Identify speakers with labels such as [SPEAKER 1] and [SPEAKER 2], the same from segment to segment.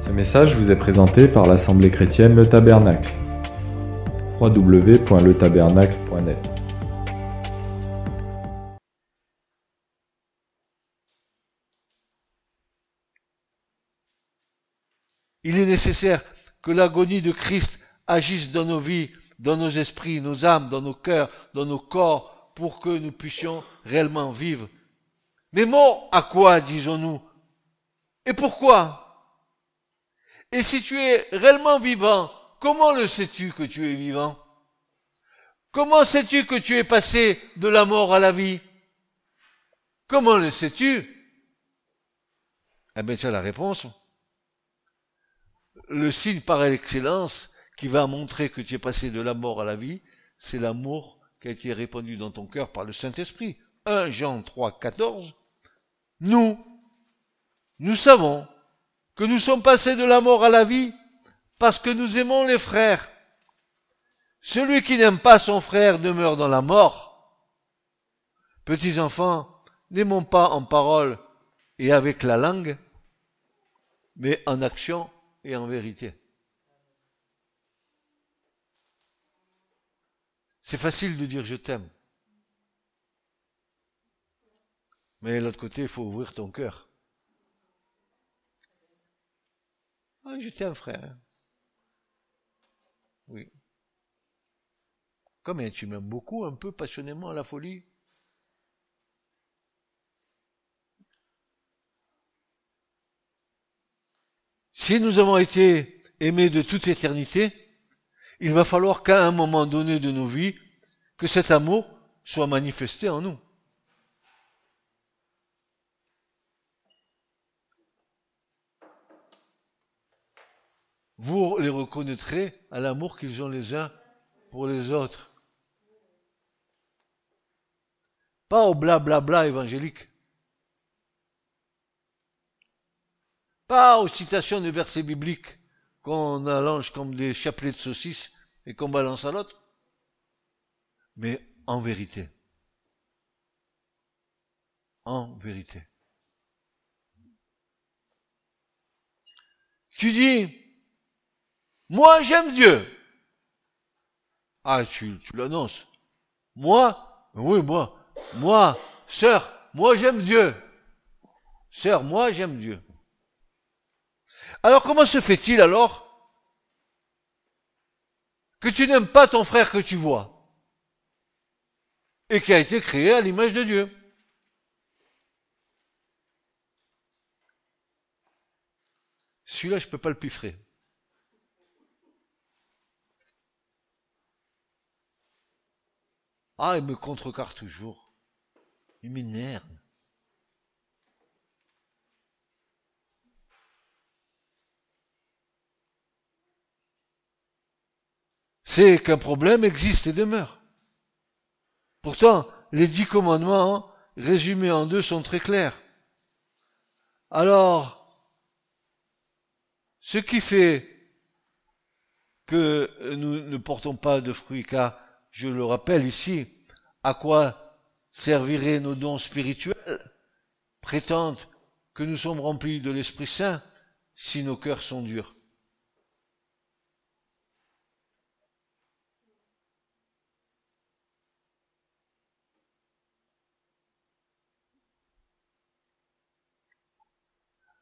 [SPEAKER 1] Ce message vous est présenté par l'Assemblée chrétienne Le Tabernacle. www.letabernacle.net.
[SPEAKER 2] Il est nécessaire que l'agonie de Christ agisse dans nos vies, dans nos esprits, nos âmes, dans nos cœurs, dans nos corps, pour que nous puissions réellement vivre. Mais mort à quoi, disons-nous? Et pourquoi? Et si tu es réellement vivant, comment le sais-tu que tu es vivant? Comment sais-tu que tu es passé de la mort à la vie? Comment le sais-tu? Eh bien, tu as la réponse. Le signe par excellence qui va montrer que tu es passé de la mort à la vie, c'est l'amour qui a été répandu dans ton cœur par le Saint-Esprit. 1 Jean 3, 14. Nous savons que nous sommes passés de la mort à la vie parce que nous aimons les frères. Celui qui n'aime pas son frère demeure dans la mort. Petits enfants, n'aimons pas en parole et avec la langue, mais en action et en vérité. C'est facile de dire je t'aime. Mais de l'autre côté, il faut ouvrir ton cœur. Ah, je t'aime, frère. Oui. Combien tu m'aimes beaucoup, un peu passionnément à la folie? Si nous avons été aimés de toute éternité, il va falloir qu'à un moment donné de nos vies, que cet amour soit manifesté en nous. Vous les reconnaîtrez à l'amour qu'ils ont les uns pour les autres. Pas au blablabla évangélique. Pas aux citations de versets bibliques qu'on allonge comme des chapelets de saucisses et qu'on balance à l'autre. Mais en vérité. En vérité. Tu dis, moi j'aime Dieu. Ah, tu l'annonces. Moi, oui, moi, sœur, moi j'aime Dieu. Sœur, moi j'aime Dieu. Alors comment se fait-il alors que tu n'aimes pas ton frère que tu vois et qui a été créé à l'image de Dieu? Celui-là, je ne peux pas le piffrer. Ah, il me contrecarre toujours. Il m'énerve. C'est qu'un problème existe et demeure. Pourtant, les 10 commandements, résumés en 2, sont très clairs. Alors, ce qui fait que nous ne portons pas de fruits, car, je le rappelle ici, à quoi serviraient nos dons spirituels, prétendent que nous sommes remplis de l'Esprit Saint si nos cœurs sont durs.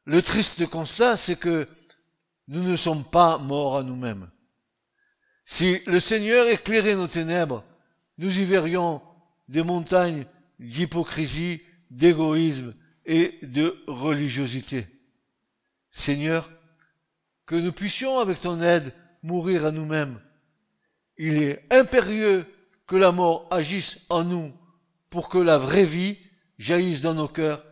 [SPEAKER 2] Le triste constat, c'est que nous ne sommes pas morts à nous-mêmes. Si le Seigneur éclairait nos ténèbres, nous y verrions des montagnes d'hypocrisie, d'égoïsme et de religiosité. Seigneur, que nous puissions, avec ton aide, mourir à nous-mêmes. Il est impérieux que la mort agisse en nous pour que la vraie vie jaillisse dans nos cœurs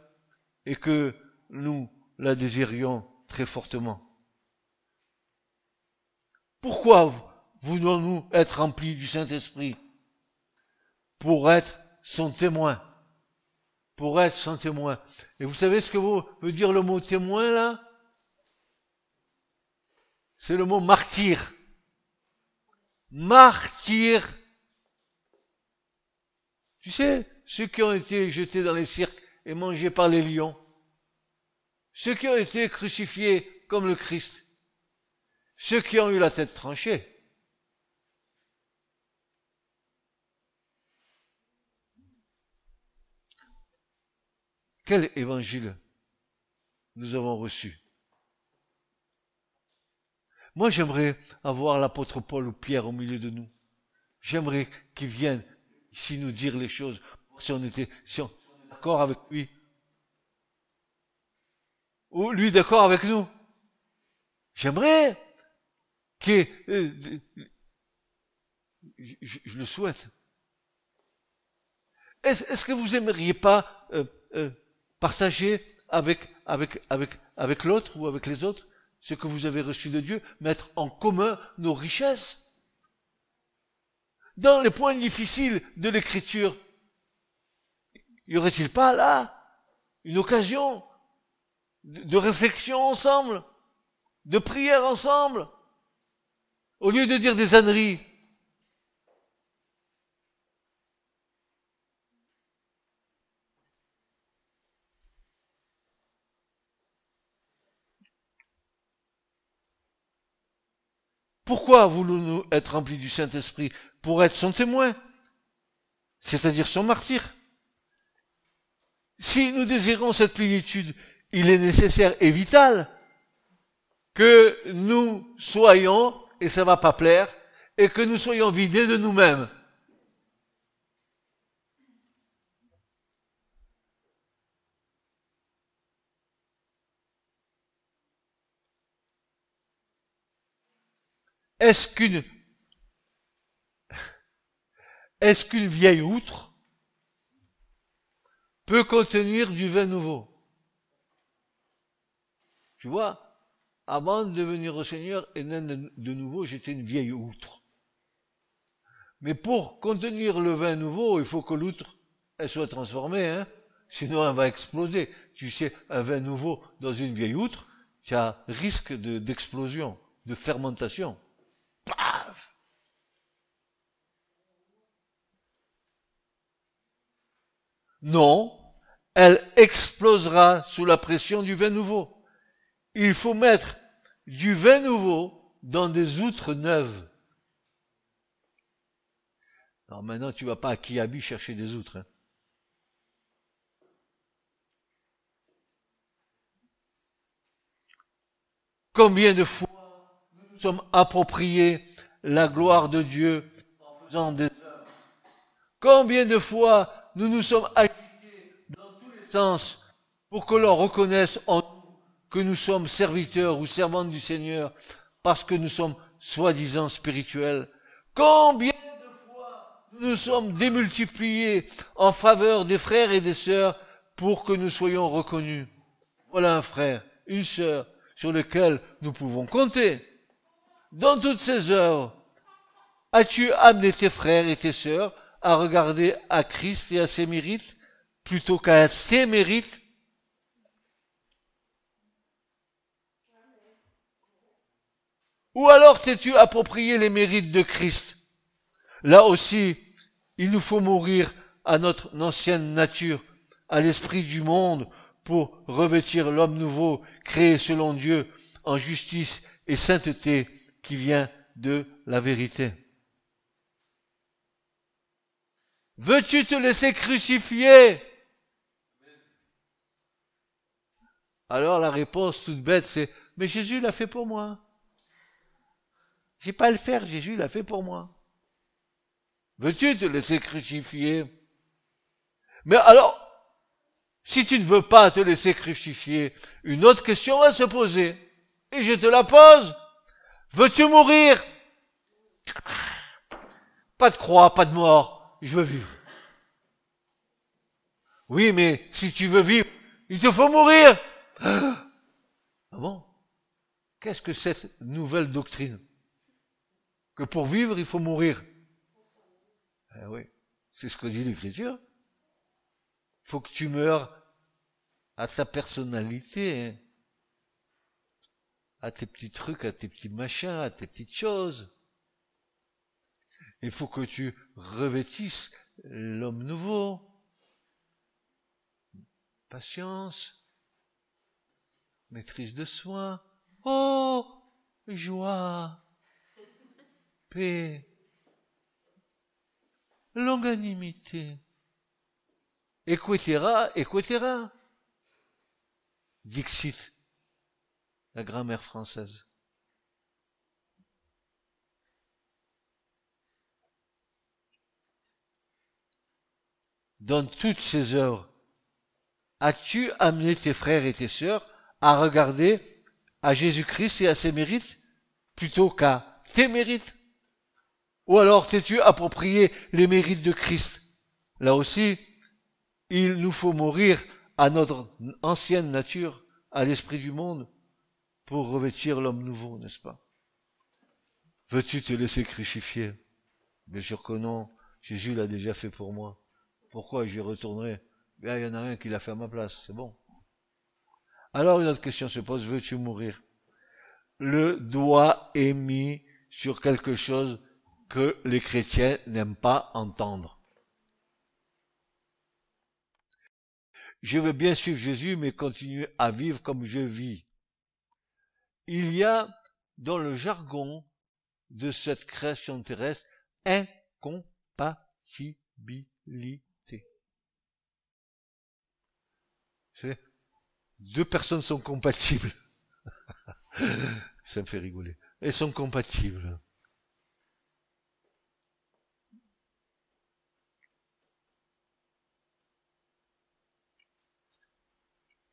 [SPEAKER 2] et que nous la désirions très fortement. Pourquoi voulons-nous être remplis du Saint-Esprit? Pour être son témoin. Pour être son témoin. Et vous savez ce que veut dire le mot témoin là? C'est le mot martyr. Martyr. Tu sais, ceux qui ont été jetés dans les cirques et mangés par les lions, ceux qui ont été crucifiés comme le Christ, ceux qui ont eu la tête tranchée. Quel évangile nous avons reçu? Moi, j'aimerais avoir l'apôtre Paul ou Pierre au milieu de nous. J'aimerais qu'il vienne ici nous dire les choses, si on est d'accord avec lui. Ou lui d'accord avec nous. J'aimerais que, je le souhaite. Est-ce que vous aimeriez pas partager avec l'autre ou avec les autres ce que vous avez reçu de Dieu, mettre en commun nos richesses? Dans les points difficiles de l'écriture, y aurait-il pas là une occasion de réflexion ensemble, de prière ensemble, au lieu de dire des âneries? Pourquoi voulons-nous être remplis du Saint-Esprit? Pour être son témoin, c'est-à-dire son martyr. Si nous désirons cette plénitude, il est nécessaire et vital que nous soyons, et ça va pas plaire, et que nous soyons vidés de nous-mêmes. Est-ce qu'une vieille outre peut contenir du vin nouveau? Tu vois, avant de devenir au Seigneur et naître de nouveau, j'étais une vieille outre. Mais pour contenir le vin nouveau, il faut que l'outre elle soit transformée, hein. Sinon elle va exploser. Tu sais, un vin nouveau dans une vieille outre, tu as risque d'explosion, de fermentation. Paf! Non, elle explosera sous la pression du vin nouveau. Il faut mettre du vin nouveau dans des outres neuves. Alors maintenant, tu vas pas à Kiabi chercher des outres. Hein. Combien de fois nous sommes appropriés la gloire de Dieu en faisant des œuvres? Combien de fois nous nous sommes agités dans tous les sens pour que l'on reconnaisse en nous que nous sommes serviteurs ou servantes du Seigneur parce que nous sommes soi-disant spirituels? Combien de fois nous nous sommes démultipliés en faveur des frères et des sœurs pour que nous soyons reconnus? Voilà un frère, une sœur sur lesquels nous pouvons compter. Dans toutes ces œuvres, as-tu amené tes frères et tes sœurs à regarder à Christ et à ses mérites plutôt qu'à ses mérites? Ou alors t'es-tu approprié les mérites de Christ? Là aussi, il nous faut mourir à notre ancienne nature, à l'esprit du monde, pour revêtir l'homme nouveau, créé selon Dieu, en justice et sainteté, qui vient de la vérité. Veux-tu te laisser crucifier? Alors la réponse toute bête, c'est, mais Jésus l'a fait pour moi. J'ai pas à le faire, Jésus l'a fait pour moi. Veux-tu te laisser crucifier? Mais alors, si tu ne veux pas te laisser crucifier, une autre question va se poser. Et je te la pose. Veux-tu mourir? Pas de croix, pas de mort. Je veux vivre. Oui, mais si tu veux vivre, il te faut mourir. Ah bon? Qu'est-ce que cette nouvelle doctrine? Que pour vivre, il faut mourir. Eh oui, c'est ce que dit l'Écriture. Il faut que tu meurs à ta personnalité, hein, à tes petits trucs, à tes petits machins, à tes petites choses. Il faut que tu revêtisses l'homme nouveau. Patience, maîtrise de soi. Oh, joie, paix, longanimité, etc., etc. Dixit, la grammaire française. Dans toutes ces œuvres, as-tu amené tes frères et tes sœurs à regarder à Jésus-Christ et à ses mérites plutôt qu'à tes mérites? Ou alors t'es-tu approprié les mérites de Christ? Là aussi, il nous faut mourir à notre ancienne nature, à l'esprit du monde, pour revêtir l'homme nouveau, n'est-ce pas? Veux-tu te laisser crucifier? Bien sûr que non, Jésus l'a déjà fait pour moi. Pourquoi j'y retournerai? Bien, il y en a un qui l'a fait à ma place, c'est bon. Alors une autre question se pose, veux-tu mourir? Le doigt est mis sur quelque chose que les chrétiens n'aiment pas entendre. Je veux bien suivre Jésus, mais continuer à vivre comme je vis. Il y a dans le jargon de cette création terrestre incompatibilité. C'est deux personnes sont compatibles. Ça me fait rigoler. Elles sont compatibles.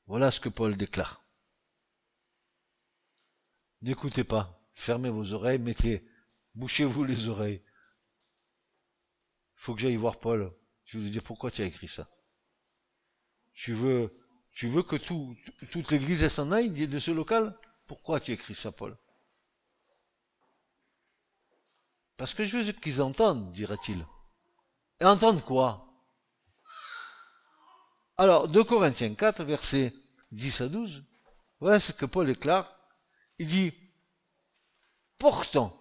[SPEAKER 2] Voilà ce que Paul déclare. N'écoutez pas. Fermez vos oreilles, bouchez-vous les oreilles. Faut que j'aille voir Paul. Je vais vous dire pourquoi tu as écrit ça. Tu veux que toute l'église s'en aille de ce local? Pourquoi tu écris ça, Paul? Parce que je veux qu'ils entendent, dira-t-il. Et entendent quoi? Alors, 2 Corinthiens 4, versets 10 à 12, voilà ce que Paul déclare. Il dit, pourtant,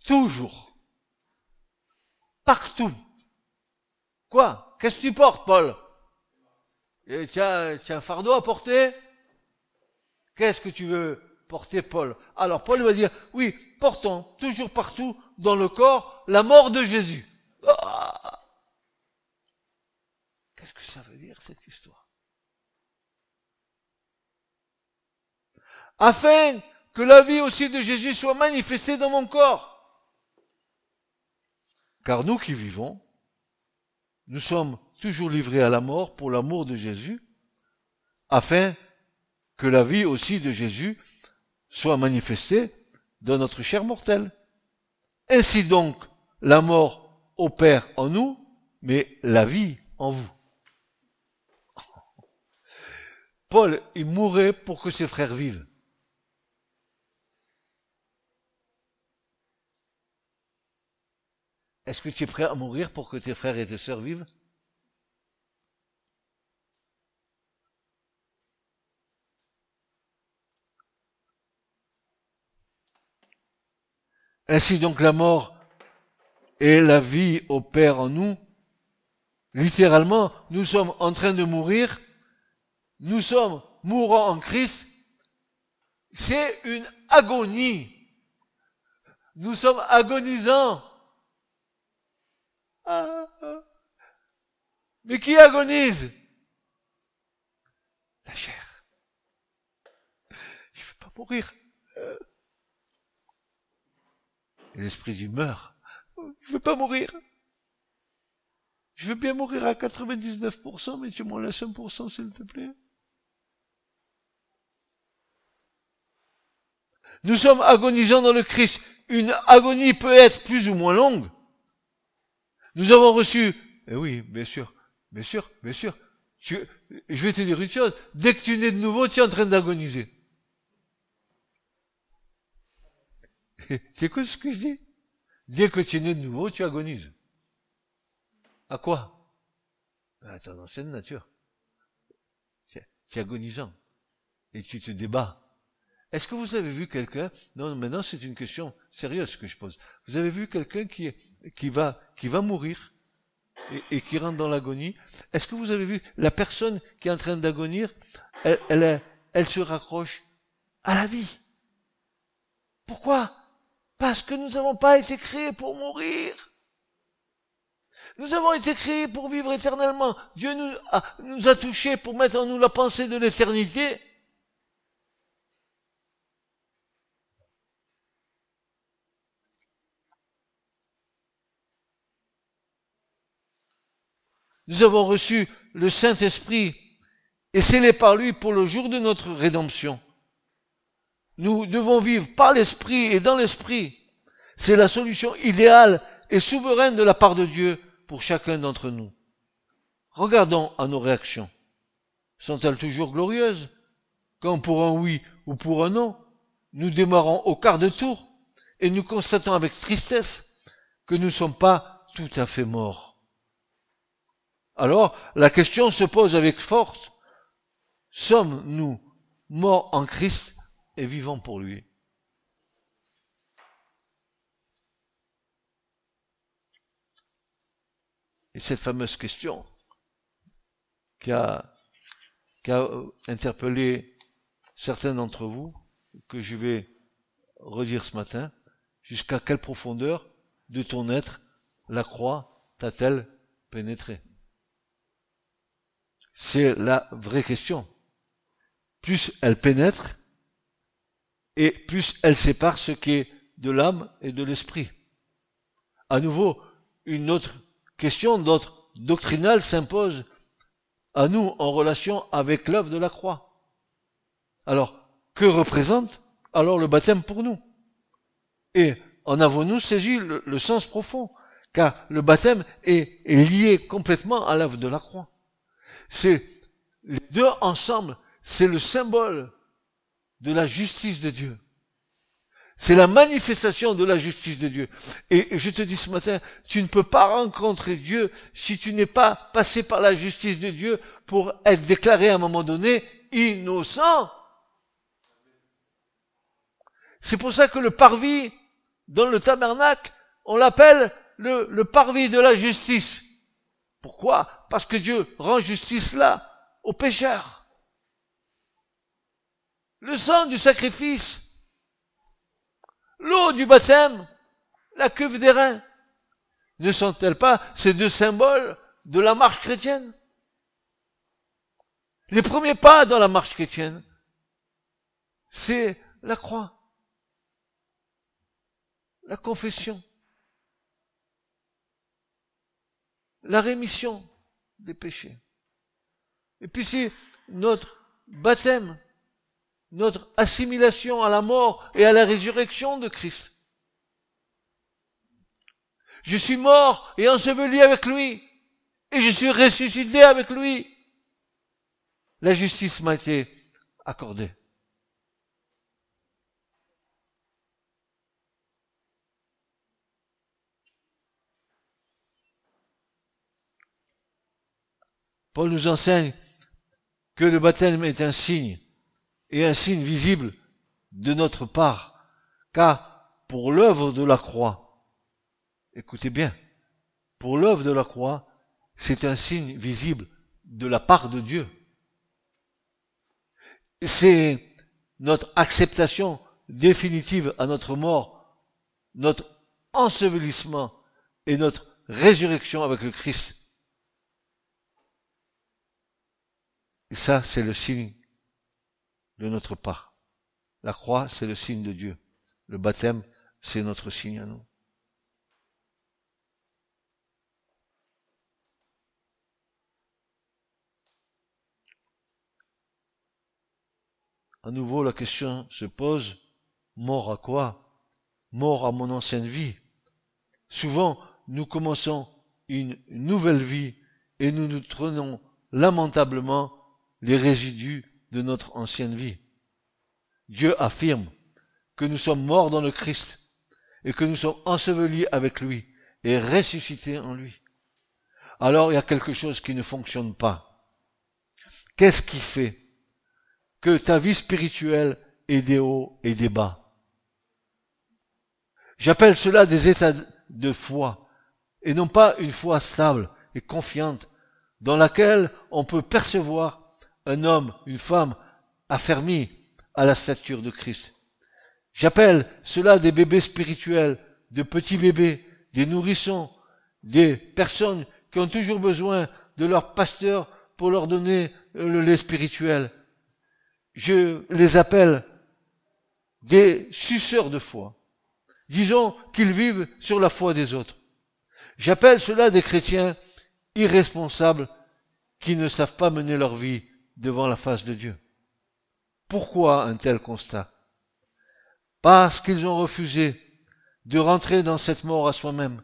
[SPEAKER 2] toujours, partout. Quoi? Qu'est-ce que tu portes, Paul? Tu as un fardeau à porter? Qu'est-ce que tu veux porter, Paul? Alors, Paul va dire, oui, portons toujours partout dans le corps la mort de Jésus. Ah! Qu'est-ce que ça veut dire, cette histoire? Afin que la vie aussi de Jésus soit manifestée dans mon corps. Car nous qui vivons, nous sommes toujours livrés à la mort pour l'amour de Jésus, afin que la vie aussi de Jésus soit manifestée dans notre chair mortelle. Ainsi donc, la mort opère en nous, mais la vie en vous. Paul, il mourait pour que ses frères vivent. Est-ce que tu es prêt à mourir pour que tes frères et tes sœurs vivent? Ainsi donc la mort et la vie opèrent en nous. Littéralement, nous sommes en train de mourir. Nous sommes mourants en Christ. C'est une agonie. Nous sommes agonisants. Mais qui agonise? La chair. Je ne veux pas mourir. Et l'esprit dit, meurs. Je ne veux pas mourir. Je veux bien mourir à 99%, mais tu m'en laisses 1%, s'il te plaît. Nous sommes agonisants dans le Christ. Une agonie peut être plus ou moins longue. Nous avons reçu, eh oui, bien sûr. Je vais te dire une chose, dès que tu nais de nouveau, tu es en train d'agoniser. C'est quoi ce que je dis? Dès que tu es né de nouveau, tu agonises. À quoi? À ton ancienne nature. Tu es agonisant. Et tu te débats. Est-ce que vous avez vu quelqu'un, non, maintenant c'est une question sérieuse que je pose. Vous avez vu quelqu'un qui va mourir et qui rentre dans l'agonie? Est-ce que vous avez vu la personne qui est en train d'agonir, elle se raccroche à la vie. Pourquoi? Parce que nous n'avons pas été créés pour mourir. Nous avons été créés pour vivre éternellement. Dieu nous a touchés pour mettre en nous la pensée de l'éternité. Nous avons reçu le Saint-Esprit et scellé par lui pour le jour de notre rédemption. Nous devons vivre par l'Esprit et dans l'Esprit. C'est la solution idéale et souveraine de la part de Dieu pour chacun d'entre nous. Regardons à nos réactions. Sont-elles toujours glorieuses? Quand pour un oui ou pour un non, nous démarrons au quart de tour et nous constatons avec tristesse que nous ne sommes pas tout à fait morts. Alors, la question se pose avec force. Sommes-nous morts en Christ et vivants pour lui? Et cette fameuse question qui a interpellé certains d'entre vous, que je vais redire ce matin, jusqu'à quelle profondeur de ton être la croix t'a-t-elle pénétré? C'est la vraie question. Plus elle pénètre, et plus elle sépare ce qui est de l'âme et de l'esprit. À nouveau, une autre question d'ordre doctrinal s'impose à nous en relation avec l'œuvre de la croix. Alors, que représente alors le baptême pour nous? Et en avons-nous saisi le sens profond? Car le baptême est lié complètement à l'œuvre de la croix. C'est les deux ensemble, c'est le symbole de la justice de Dieu. C'est la manifestation de la justice de Dieu. Et je te dis ce matin, tu ne peux pas rencontrer Dieu si tu n'es pas passé par la justice de Dieu pour être déclaré à un moment donné innocent. C'est pour ça que le parvis, dans le tabernacle, on l'appelle le parvis de la justice. Pourquoi? Parce que Dieu rend justice là, aux pécheurs. Le sang du sacrifice, l'eau du baptême, la cuve des reins, ne sont-elles pas ces deux symboles de la marche chrétienne? Les premiers pas dans la marche chrétienne, c'est la croix, la confession, la rémission des péchés. Et puis c'est notre baptême, notre assimilation à la mort et à la résurrection de Christ. Je suis mort et enseveli avec lui, et je suis ressuscité avec lui. La justice m'a été accordée. Paul nous enseigne que le baptême est un signe, et un signe visible de notre part, car pour l'œuvre de la croix, écoutez bien, pour l'œuvre de la croix, c'est un signe visible de la part de Dieu. C'est notre acceptation définitive à notre mort, notre ensevelissement et notre résurrection avec le Christ. Et ça, c'est le signe de notre part. La croix, c'est le signe de Dieu. Le baptême, c'est notre signe à nous. À nouveau, la question se pose, mort à quoi? Mort à mon ancienne vie. Souvent, nous commençons une nouvelle vie et nous nous traînons lamentablement les résidus de notre ancienne vie. Dieu affirme que nous sommes morts dans le Christ et que nous sommes ensevelis avec lui et ressuscités en lui. Alors il y a quelque chose qui ne fonctionne pas. Qu'est-ce qui fait que ta vie spirituelle ait des hauts et des bas? J'appelle cela des états de foi et non pas une foi stable et confiante dans laquelle on peut percevoir un homme, une femme affermis à la stature de Christ. J'appelle cela des bébés spirituels, de petits bébés, des nourrissons, des personnes qui ont toujours besoin de leur pasteur pour leur donner le lait spirituel. Je les appelle des suceurs de foi. Disons qu'ils vivent sur la foi des autres. J'appelle cela des chrétiens irresponsables qui ne savent pas mener leur vie devant la face de Dieu. Pourquoi un tel constat? Parce qu'ils ont refusé de rentrer dans cette mort à soi-même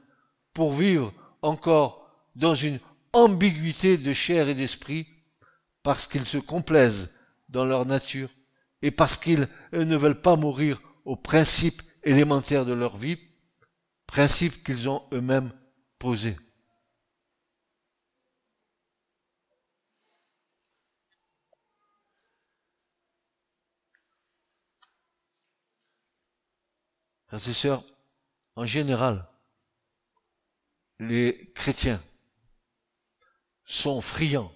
[SPEAKER 2] pour vivre encore dans une ambiguïté de chair et d'esprit, parce qu'ils se complaisent dans leur nature et parce qu'ils ne veulent pas mourir aux principes élémentaires de leur vie, principes qu'ils ont eux-mêmes posés. Frères et sœurs, en général, les chrétiens sont friands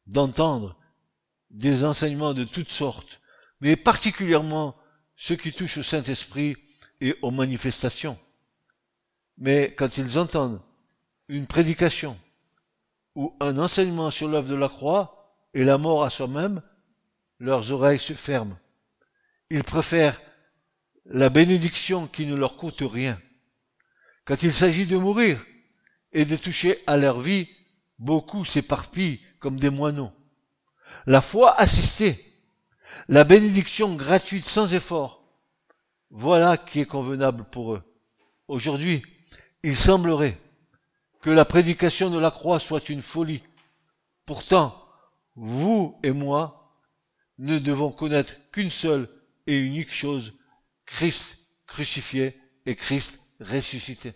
[SPEAKER 2] d'entendre des enseignements de toutes sortes, mais particulièrement ceux qui touchent au Saint-Esprit et aux manifestations. Mais quand ils entendent une prédication ou un enseignement sur l'œuvre de la croix et la mort à soi-même, leurs oreilles se ferment. Ils préfèrent la bénédiction qui ne leur coûte rien. Quand il s'agit de mourir et de toucher à leur vie, beaucoup s'éparpillent comme des moineaux. La foi assistée, la bénédiction gratuite sans effort, voilà qui est convenable pour eux. Aujourd'hui, il semblerait que la prédication de la croix soit une folie. Pourtant, vous et moi ne devons connaître qu'une seule et unique chose, Christ crucifié et Christ ressuscité.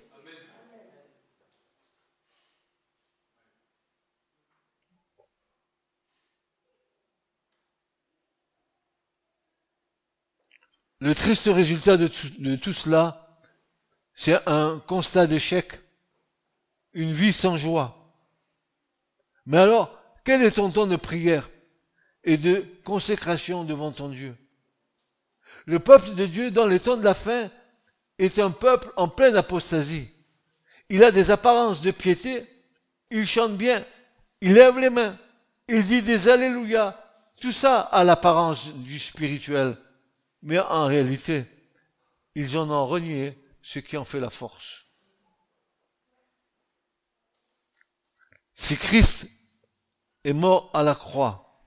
[SPEAKER 2] Le triste résultat de tout cela, c'est un constat d'échec, une vie sans joie. Mais alors, quel est ton temps de prière et de consécration devant ton Dieu? Le peuple de Dieu, dans les temps de la fin, est un peuple en pleine apostasie. Il a des apparences de piété, il chante bien, il lève les mains, il dit des alléluia, tout ça a l'apparence du spirituel. Mais en réalité, ils en ont renié ce qui en fait la force. Si Christ est mort à la croix,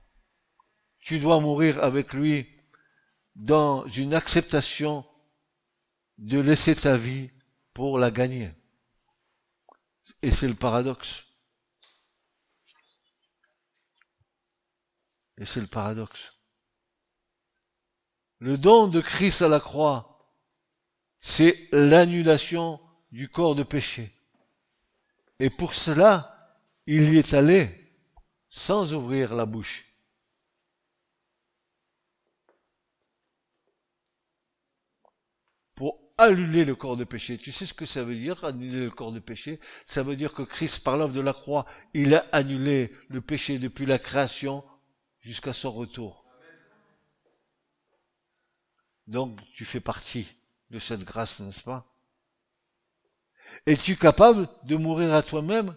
[SPEAKER 2] tu dois mourir avec lui dans une acceptation de laisser ta vie pour la gagner. Et c'est le paradoxe. Et c'est le paradoxe. Le don de Christ à la croix, c'est l'annulation du corps de péché. Et pour cela, il y est allé sans ouvrir la bouche. Pour annuler le corps de péché. Tu sais ce que ça veut dire, annuler le corps de péché? Ça veut dire que Christ, par l'œuvre de la croix, il a annulé le péché depuis la création jusqu'à son retour. Donc, tu fais partie de cette grâce, n'est-ce pas? Es-tu capable de mourir à toi-même,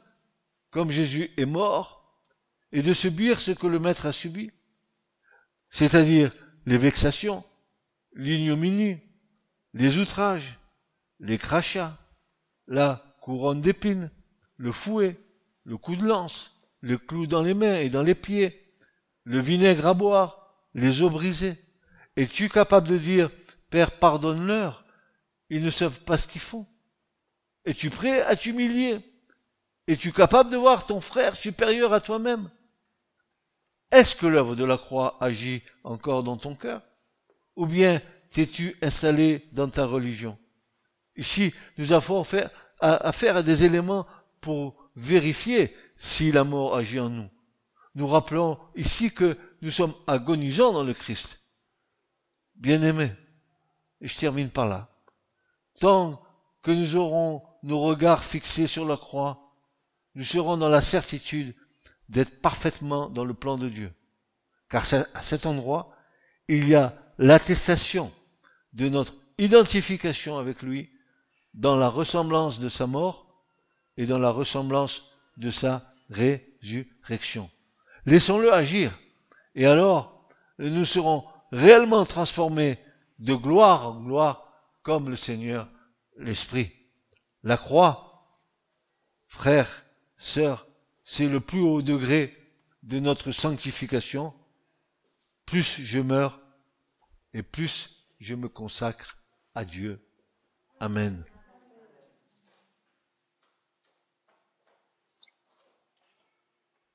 [SPEAKER 2] comme Jésus est mort, et de subir ce que le Maître a subi? C'est-à-dire les vexations, l'ignominie, les outrages, les crachats, la couronne d'épines, le fouet, le coup de lance, le clou dans les mains et dans les pieds, le vinaigre à boire, les os brisés. Es-tu capable de dire, Père, pardonne-leur, ils ne savent pas ce qu'ils font? Es-tu prêt à t'humilier? Es-tu capable de voir ton frère supérieur à toi-même? Est-ce que l'œuvre de la croix agit encore dans ton cœur? Ou bien t'es-tu installé dans ta religion? Ici, nous avons affaire à des éléments pour vérifier si la mort agit en nous. Nous rappelons ici que nous sommes agonisants dans le Christ. Bien-aimés, et je termine par là, tant que nous aurons nos regards fixés sur la croix, nous serons dans la certitude d'être parfaitement dans le plan de Dieu. Car à cet endroit, il y a l'attestation de notre identification avec lui dans la ressemblance de sa mort et dans la ressemblance de sa résurrection. Laissons-le agir, et alors nous serons réellement transformés de gloire en gloire comme le Seigneur l'Esprit. La croix, frères, sœurs, c'est le plus haut degré de notre sanctification. Plus je meurs et plus je me consacre à Dieu. Amen.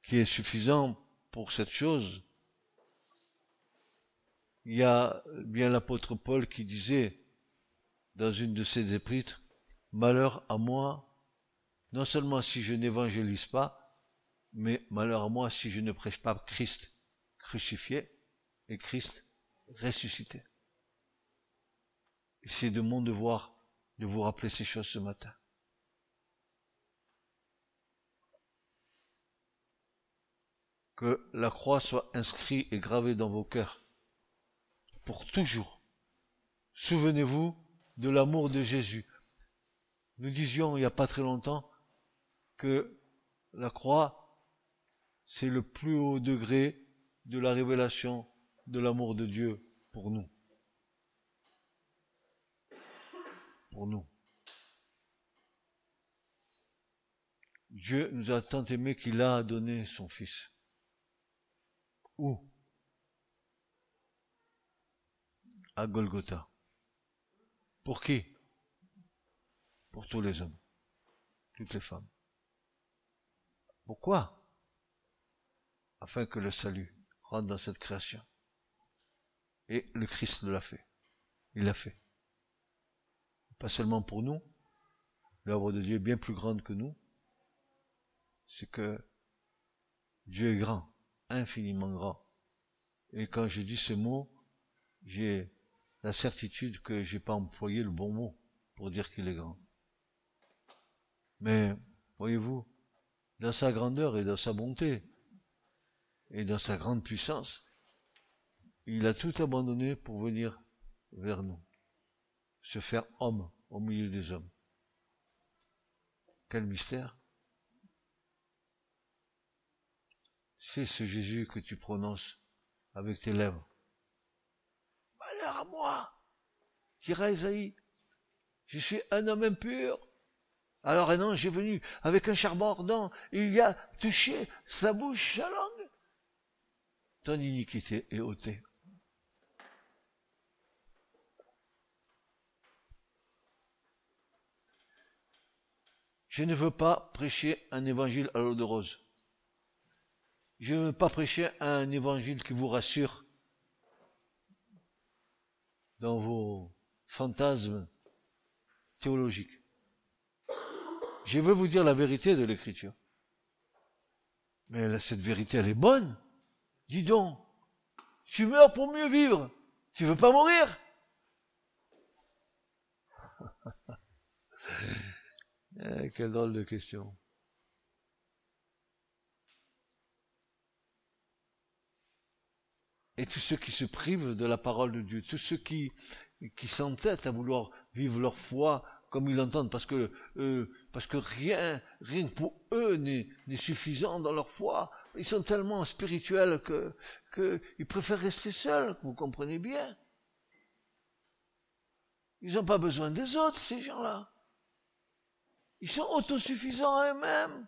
[SPEAKER 2] Qui est suffisant pour cette chose. Il y a bien l'apôtre Paul qui disait dans une de ses épîtres, « Malheur à moi, non seulement si je n'évangélise pas, mais malheur à moi si je ne prêche pas Christ crucifié et Christ ressuscité. » C'est de mon devoir de vous rappeler ces choses ce matin. Que la croix soit inscrite et gravée dans vos cœurs pour toujours. Souvenez-vous de l'amour de Jésus. Nous disions il n'y a pas très longtemps que la croix, c'est le plus haut degré de la révélation de l'amour de Dieu pour nous. Pour nous. Dieu nous a tant aimés qu'il a donné son Fils. Où? À Golgotha. Pour qui? Pour tous les hommes, toutes les femmes. Pourquoi? Afin que le salut rentre dans cette création. Et le Christ l'a fait. Il l'a fait. Pas seulement pour nous, l'œuvre de Dieu est bien plus grande que nous. C'est que Dieu est grand, infiniment grand. Et quand je dis ce mot, j'ai la certitude que j'ai pas employé le bon mot pour dire qu'il est grand. Mais, voyez-vous, dans sa grandeur et dans sa bonté, et dans sa grande puissance, il a tout abandonné pour venir vers nous, se faire homme au milieu des hommes. Quel mystère! C'est ce Jésus que tu prononces avec tes lèvres. Malheur à moi, dira Ésaïe, je suis un homme impur. Alors un ange est venu avec un charbon ardent, et il a touché sa bouche, sa langue. Ton iniquité est ôtée. Je ne veux pas prêcher un évangile à l'eau de rose. Je ne veux pas prêcher un évangile qui vous rassure dans vos fantasmes théologiques. Je veux vous dire la vérité de l'Écriture. Mais cette vérité, elle est bonne. Dis donc, tu meurs pour mieux vivre. Tu veux pas mourir? Quelle drôle de question. Et tous ceux qui se privent de la parole de Dieu, tous ceux qui s'entêtent à vouloir vivre leur foi comme ils l'entendent, parce que rien que pour eux n'est suffisant dans leur foi. Ils sont tellement spirituels que ils préfèrent rester seuls, vous comprenez bien. Ils n'ont pas besoin des autres, ces gens-là. Ils sont autosuffisants à eux-mêmes.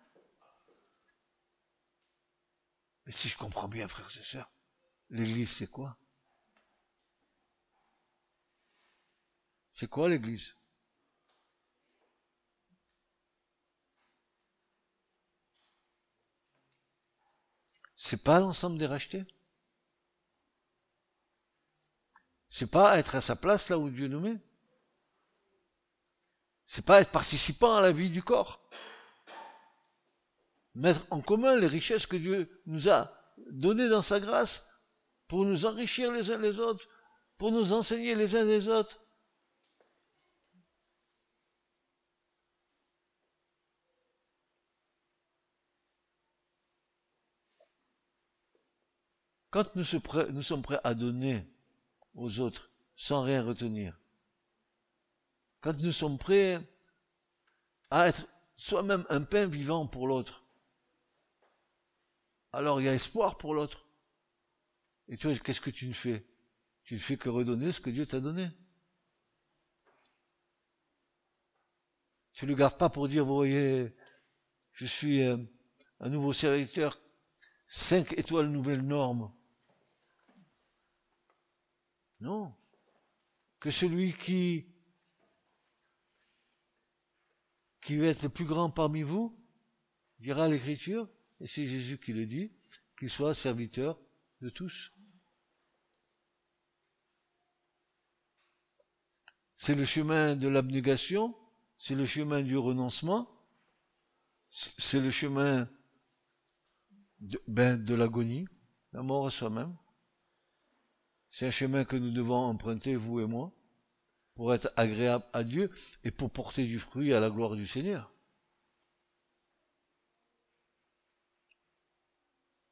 [SPEAKER 2] Mais si je comprends bien, frères et sœurs, l'Église, c'est quoi? C'est quoi l'Église? C'est pas l'ensemble des rachetés? C'est pas être à sa place là où Dieu nous met? C'est pas être participant à la vie du corps? Mettre en commun les richesses que Dieu nous a données dans sa grâce pour nous enrichir les uns les autres, pour nous enseigner les uns les autres. Quand nous sommes prêts à donner aux autres sans rien retenir, quand nous sommes prêts à être soi-même un pain vivant pour l'autre, alors il y a espoir pour l'autre. Et toi, qu'est-ce que tu ne fais? Tu ne fais que redonner ce que Dieu t'a donné. Tu ne le gardes pas pour dire, vous voyez, je suis un nouveau serviteur, 5 étoiles nouvelles normes. Non. Que celui qui veut être le plus grand parmi vous, dira l'Écriture, et c'est Jésus qui le dit, qu'il soit serviteur de tous. C'est le chemin de l'abnégation, c'est le chemin du renoncement, c'est le chemin de l'agonie, la mort à soi-même. C'est un chemin que nous devons emprunter, vous et moi, pour être agréable à Dieu et pour porter du fruit à la gloire du Seigneur.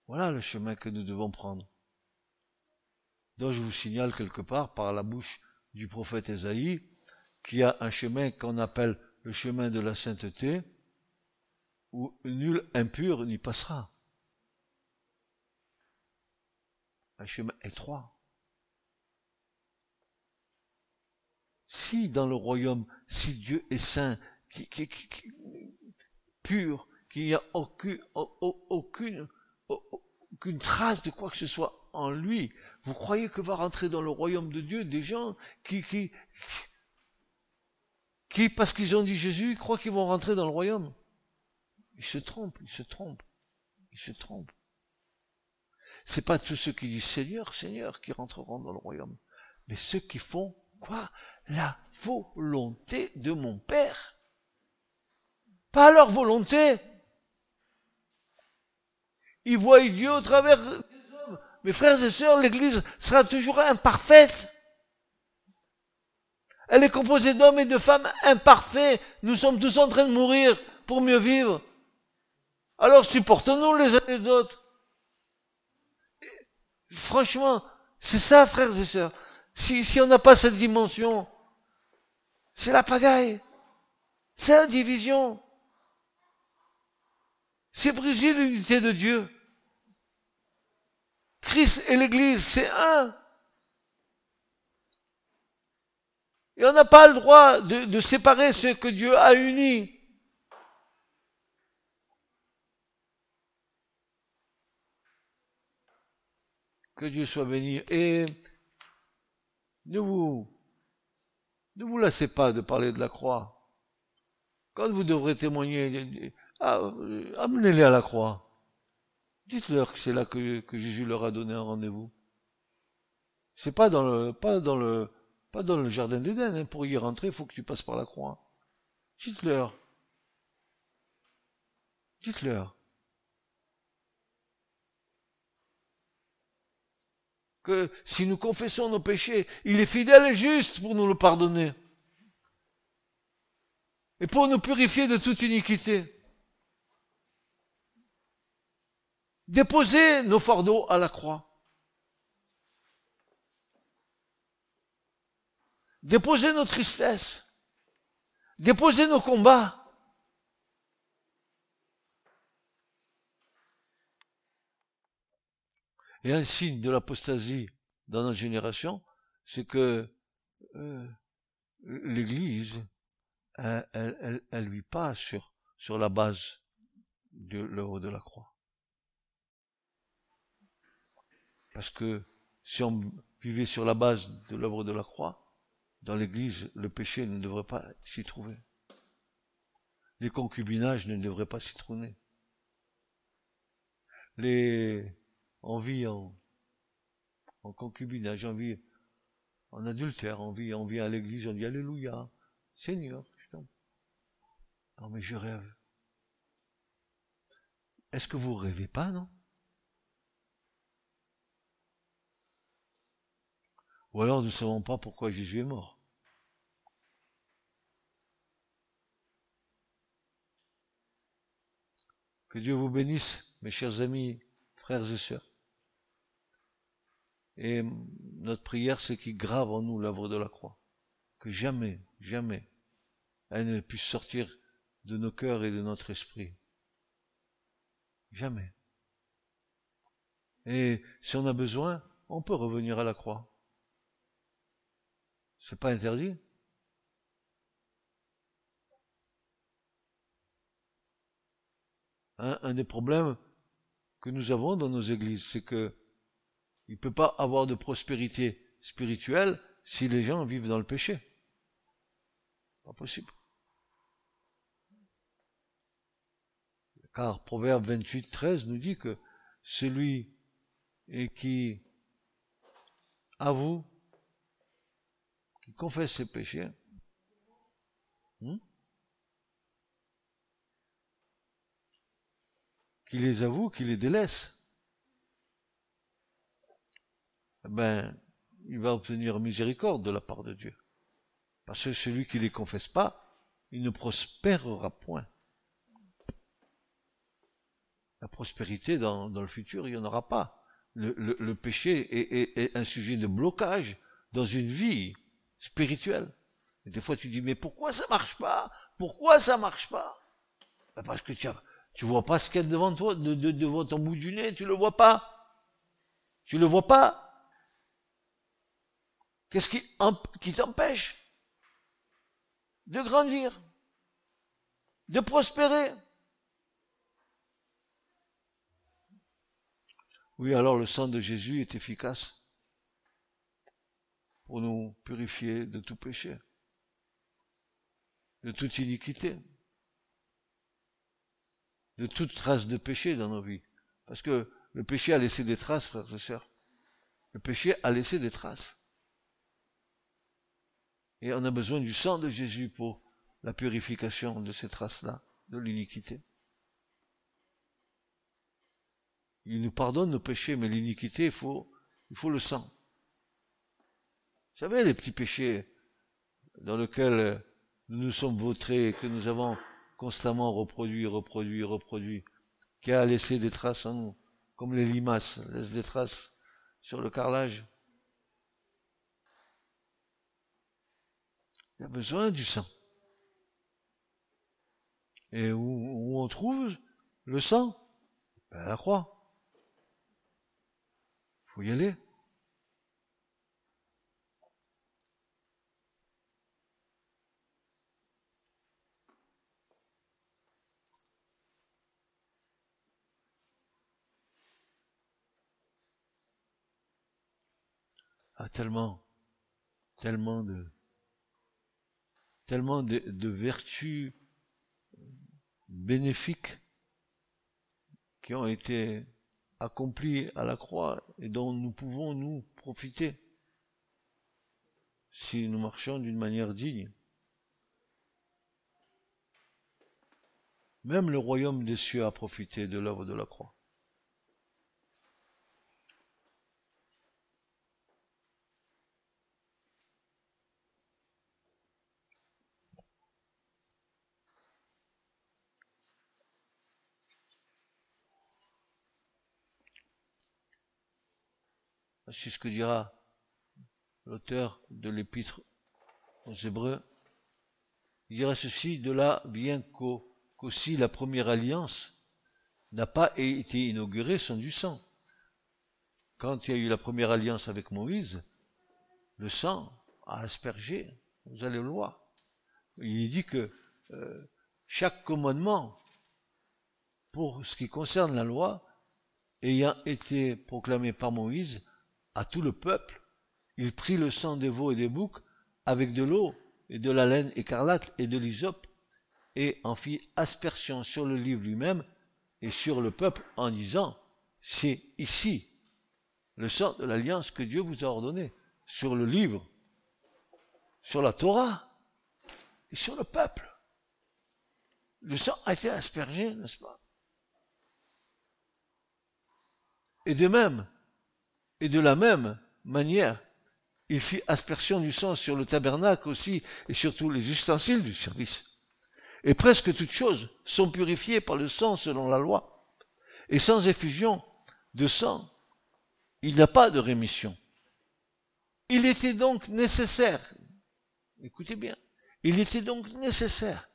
[SPEAKER 2] Voilà le chemin que nous devons prendre. Donc je vous signale quelque part par la bouche du prophète Ésaïe qu'il y a un chemin qu'on appelle le chemin de la sainteté où nul impur n'y passera. Un chemin étroit. Si dans le royaume, si Dieu est saint, pur, qu'il n'y a aucune trace de quoi que ce soit en lui, vous croyez que va rentrer dans le royaume de Dieu des gens qui parce qu'ils ont dit Jésus, croient qu'ils vont rentrer dans le royaume? Ils se trompent. C'est pas tous ceux qui disent Seigneur, Seigneur qui rentreront dans le royaume, mais ceux qui font quoi? La volonté de mon Père. Pas leur volonté. Ils voient Dieu au travers des hommes. Mes frères et sœurs, l'Église sera toujours imparfaite. Elle est composée d'hommes et de femmes imparfaits. Nous sommes tous en train de mourir pour mieux vivre. Alors supportons-nous les uns les autres. Franchement, c'est ça, frères et sœurs. Si on n'a pas cette dimension, c'est la pagaille. C'est la division. C'est briser l'unité de Dieu. Christ et l'Église, c'est un. Et on n'a pas le droit de séparer ce que Dieu a uni. Que Dieu soit béni. Et ne vous lassez pas de parler de la croix. Quand vous devrez témoigner, amenez-les à la croix. Dites-leur que c'est là que Jésus leur a donné un rendez-vous. C'est pas dans le jardin d'Éden, hein. Pour y rentrer, il faut que tu passes par la croix. Dites-leur. Que si nous confessons nos péchés, il est fidèle et juste pour nous le pardonner. Et pour nous purifier de toute iniquité. Déposez nos fardeaux à la croix. Déposez nos tristesses. Déposez nos combats. Et un signe de l'apostasie dans notre génération, c'est que l'Église, elle vit pas sur la base de l'œuvre de la croix. Parce que si on vivait sur la base de l'œuvre de la croix, dans l'Église, le péché ne devrait pas s'y trouver. Les concubinages ne devraient pas s'y trouver. On vit en concubinage, on vit en adultère, on vit à l'église, on dit Alléluia, Seigneur, je t'en prie. Non mais je rêve. Est-ce que vous rêvez pas, non? Ou alors nous ne savons pas pourquoi Jésus est mort. Que Dieu vous bénisse, mes chers amis, frères et sœurs. Et notre prière, c'est qu'il grave en nous l'œuvre de la croix. Que jamais, jamais, elle ne puisse sortir de nos cœurs et de notre esprit. Jamais. Et si on a besoin, on peut revenir à la croix. C'est pas interdit. Un des problèmes que nous avons dans nos églises, c'est que il ne peut pas avoir de prospérité spirituelle si les gens vivent dans le péché. Pas possible. Car Proverbe 28, 13 nous dit que celui qui avoue, qui confesse ses péchés, qui les avoue, qui les délaisse, il va obtenir miséricorde de la part de Dieu. Parce que celui qui ne les confesse pas, il ne prospérera point. La prospérité dans le futur, il n'y en aura pas. Le péché est un sujet de blocage dans une vie spirituelle. Et des fois tu dis, mais pourquoi ça marche pas? Pourquoi ça marche pas? Parce que tu vois pas ce qu'il y a devant toi, devant ton bout du nez, tu le vois pas. Tu le vois pas. Qu'est-ce qui t'empêche de grandir, de prospérer? Oui, alors le sang de Jésus est efficace pour nous purifier de tout péché, de toute iniquité, de toute trace de péché dans nos vies. Parce que le péché a laissé des traces, frères et sœurs. Le péché a laissé des traces. Et on a besoin du sang de Jésus pour la purification de ces traces-là, de l'iniquité. Il nous pardonne nos péchés, mais l'iniquité, il faut le sang. Vous savez, les petits péchés dans lesquels nous nous sommes vautrés, que nous avons constamment reproduit, qui a laissé des traces en nous, comme les limaces laissent des traces sur le carrelage. Il y a besoin du sang. Et où on trouve le sang? À la croix. Faut y aller. Tellement de vertus bénéfiques qui ont été accomplies à la croix et dont nous pouvons nous profiter si nous marchons d'une manière digne. Même le royaume des cieux a profité de l'œuvre de la croix. C'est ce que dira l'auteur de l'épître aux Hébreux. Il dira ceci: de là vient qu'aussi la première alliance n'a pas été inaugurée sans du sang. Quand il y a eu la première alliance avec Moïse, le sang a aspergé, vous allez le voir. Il dit que chaque commandement, pour ce qui concerne la loi, ayant été proclamé par Moïse à tout le peuple, il prit le sang des veaux et des boucs avec de l'eau et de la laine écarlate et de l'hysope, et en fit aspersion sur le livre lui-même et sur le peuple en disant: c'est ici le sang de l'alliance que Dieu vous a ordonné, sur le livre, sur la Torah et sur le peuple. Le sang a été aspergé, n'est-ce pas? Et de la même manière, il fit aspersion du sang sur le tabernacle aussi, et sur tous les ustensiles du service. Et presque toutes choses sont purifiées par le sang selon la loi. Et sans effusion de sang, il n'y a pas de rémission. Il était donc nécessaire, écoutez bien, Il était donc nécessaire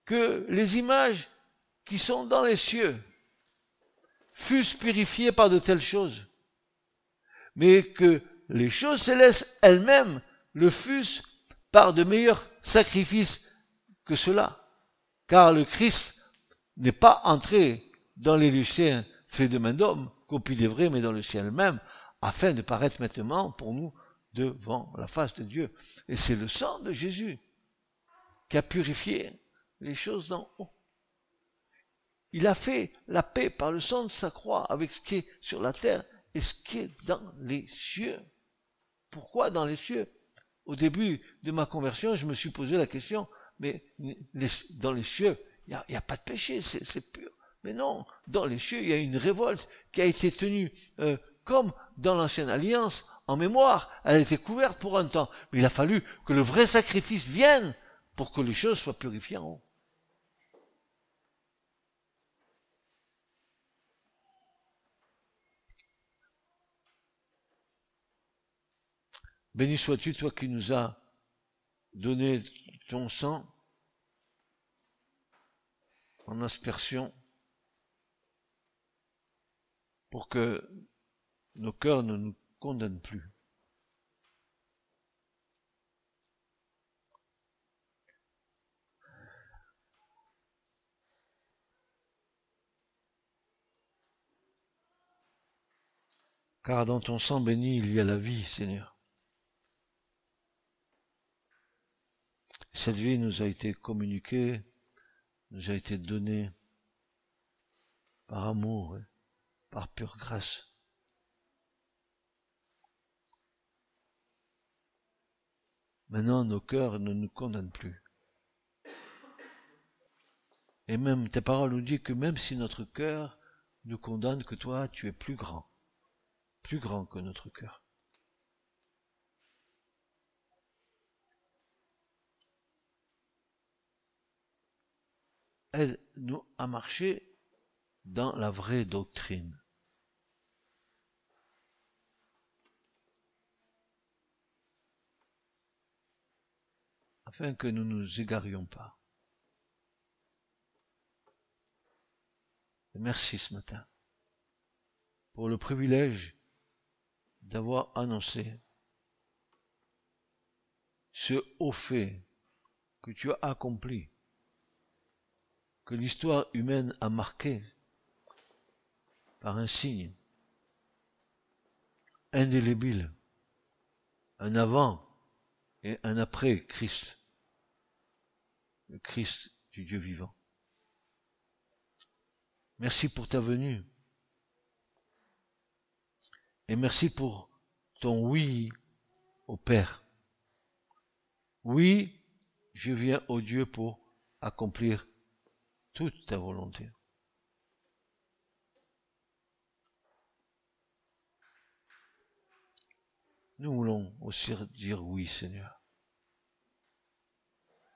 [SPEAKER 2] que les images qui sont dans les cieux fussent purifiées par de telles choses, mais que les choses célestes elles-mêmes le fussent par de meilleurs sacrifices que cela. Car le Christ n'est pas entré dans les lieux saints faits de main d'homme, copie des vrais, mais dans le ciel même, afin de paraître maintenant pour nous devant la face de Dieu. Et c'est le sang de Jésus qui a purifié les choses d'en haut. Il a fait la paix par le sang de sa croix avec ce qui est sur la terre et ce qui est dans les cieux. Pourquoi dans les cieux? Au début de ma conversion, je me suis posé la question, mais dans les cieux, il n'y a pas de péché, c'est pur. Mais non, dans les cieux, il y a une révolte qui a été tenue comme dans l'ancienne alliance, en mémoire. Elle a été couverte pour un temps. Mais il a fallu que le vrai sacrifice vienne pour que les choses soient purifiées en haut. Béni sois-tu, toi qui nous as donné ton sang en aspersion pour que nos cœurs ne nous condamnent plus. Car dans ton sang béni, il y a la vie, Seigneur. Cette vie nous a été communiquée, nous a été donnée par amour, par pure grâce. Maintenant, nos cœurs ne nous condamnent plus. Et même ta parole nous dit que même si notre cœur nous condamne, que toi, tu es plus grand que notre cœur. Aide-nous à marcher dans la vraie doctrine. Afin que nous ne nous égarions pas. Et merci ce matin pour le privilège d'avoir annoncé ce haut fait que tu as accompli, que l'histoire humaine a marqué par un signe indélébile, un avant et un après Christ, le Christ du Dieu vivant. Merci pour ta venue et merci pour ton oui au Père. Oui, je viens au Dieu pour accomplir toute ta volonté. Nous voulons aussi dire oui, Seigneur.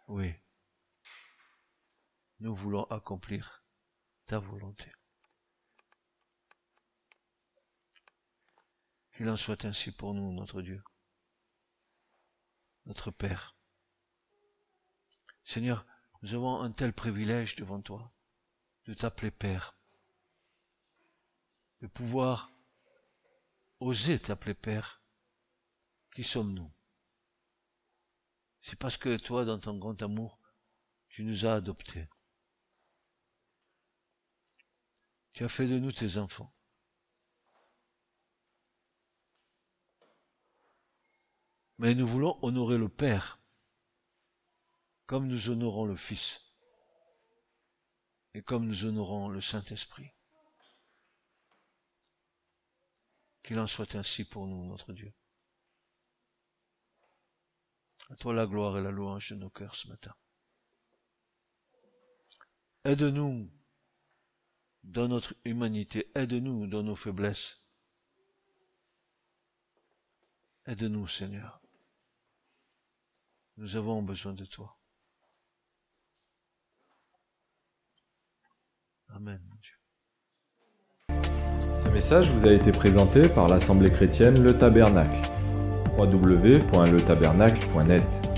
[SPEAKER 2] Oui. Nous voulons accomplir ta volonté. Qu'il en soit ainsi pour nous, notre Dieu, notre Père. Seigneur, nous avons un tel privilège devant toi, de t'appeler Père, de pouvoir oser t'appeler Père. Qui sommes-nous? C'est parce que toi, dans ton grand amour, tu nous as adoptés. Tu as fait de nous tes enfants. Mais nous voulons honorer le Père, comme nous honorons le Fils, et comme nous honorons le Saint-Esprit. Qu'il en soit ainsi pour nous, notre Dieu. À toi la gloire et la louange de nos cœurs ce matin. Aide-nous dans notre humanité, aide-nous dans nos faiblesses. Aide-nous, Seigneur. Nous avons besoin de toi. Amen, mon Dieu.
[SPEAKER 1] Ce message vous a été présenté par l'Assemblée chrétienne Le Tabernacle. www.letabernacle.net